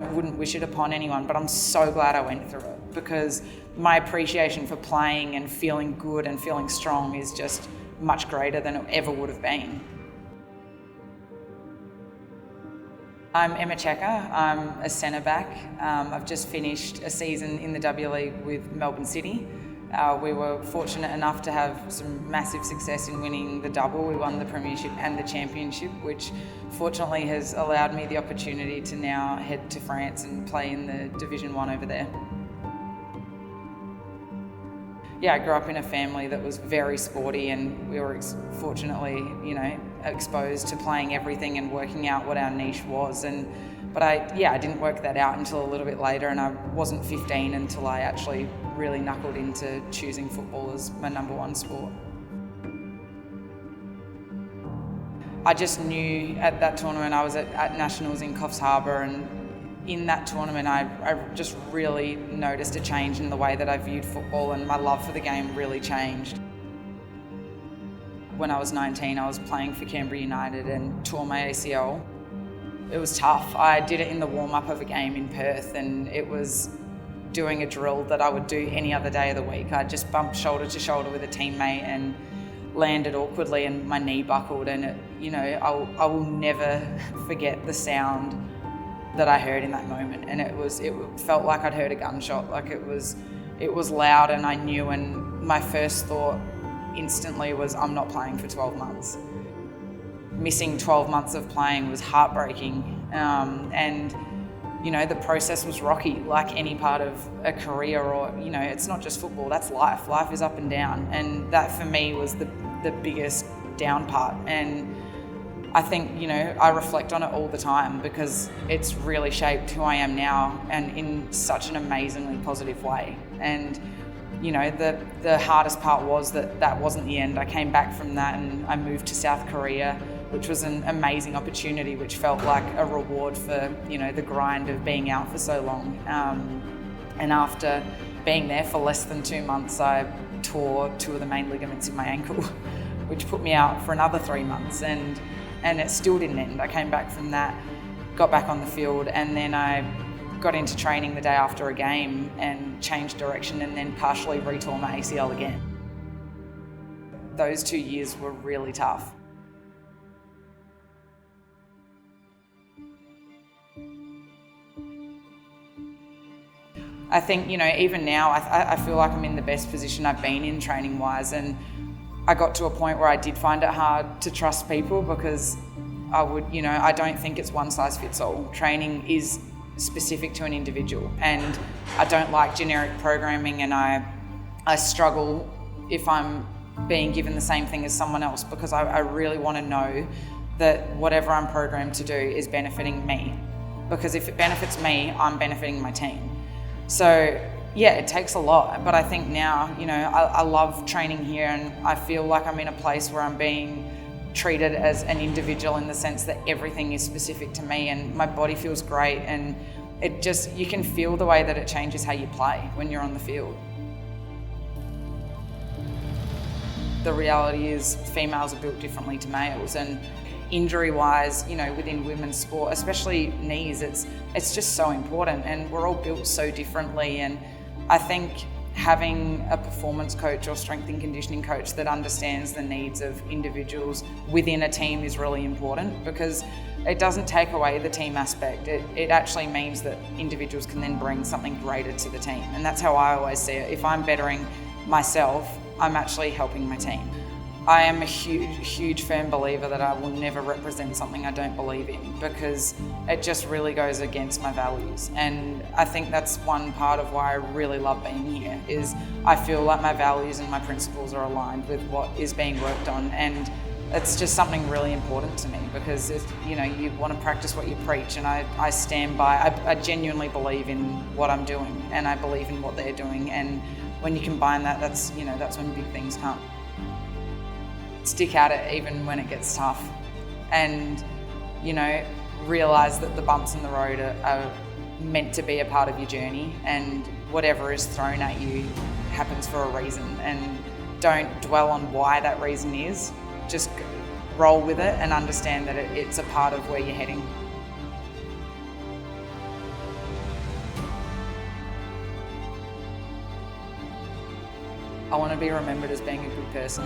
I wouldn't wish it upon anyone, but I'm so glad I went through it, because my appreciation for playing and feeling good and feeling strong is just much greater than it ever would have been. I'm Emma Checker. I'm a centre back. I've just finished a season in the W League with Melbourne City. We were fortunate enough to have some massive success in winning the double. We won the premiership and the championship, which fortunately has allowed me the opportunity to now head to France and play in the Division 1 over there. Yeah, I grew up in a family that was very sporty, and we were fortunately, exposed to playing everything and working out what our niche was. But I didn't work that out until a little bit later, and I wasn't 15 until I actually really knuckled into choosing football as my number one sport. I just knew at that tournament, I was at Nationals in Coffs Harbour, and in that tournament I just really noticed a change in the way that I viewed football, and my love for the game really changed. When I was 19, I was playing for Canberra United and tore my ACL. It was tough. I did it in the warm-up of a game in Perth, and it was doing a drill that I would do any other day of the week. I just bumped shoulder to shoulder with a teammate and landed awkwardly, and my knee buckled, and I will never forget the sound that I heard in that moment. And it felt like I'd heard a gunshot. Like it was loud, and I knew, and my first thought instantly was, I'm not playing for 12 months. Missing 12 months of playing was heartbreaking, and the process was rocky, like any part of a career, or it's not just football, that's life. Life is up and down, and that for me was the biggest down part. And I think, I reflect on it all the time, because it's really shaped who I am now, and in such an amazingly positive way. And the hardest part was that wasn't the end. I came back from that and I moved to South Korea, which was an amazing opportunity, which felt like a reward for the grind of being out for so long. And after being there for less than 2 months, I tore 2 of the main ligaments in my ankle, which put me out for another 3 months, and it still didn't end. I came back from that, got back on the field, and then I got into training the day after a game and changed direction, and then partially retore my ACL again. Those 2 years were really tough. I think, even now, I feel like I'm in the best position I've been in training-wise, and I got to a point where I did find it hard to trust people, because I don't think it's one size fits all. Training is specific to an individual, and I don't like generic programming, and I struggle if I'm being given the same thing as someone else, because I really want to know that whatever I'm programmed to do is benefiting me, because if it benefits me, I'm benefiting my team. So yeah, it takes a lot, but I think now, I love training here, and I feel like I'm in a place where I'm being treated as an individual, in the sense that everything is specific to me, and my body feels great, and you can feel the way that it changes how you play when you're on the field. The reality is females are built differently to males, and injury-wise, within women's sport, especially knees, it's just so important, and we're all built so differently. And I think having a performance coach or strength and conditioning coach that understands the needs of individuals within a team is really important, because it doesn't take away the team aspect. It actually means that individuals can then bring something greater to the team, and that's how I always see it. If I'm bettering myself, I'm actually helping my team. I am a huge firm believer that I will never represent something I don't believe in, because it just really goes against my values. And I think that's one part of why I really love being here, is I feel like my values and my principles are aligned with what is being worked on. And it's just something really important to me, because you want to practice what you preach, and I stand by. I genuinely believe in what I'm doing, and I believe in what they're doing. And when you combine that, that's when big things come. Stick at it even when it gets tough, and realize that the bumps in the road are meant to be a part of your journey, and whatever is thrown at you happens for a reason. And don't dwell on why that reason is, just roll with it and understand that it's a part of where you're heading. I want to be remembered as being a good person.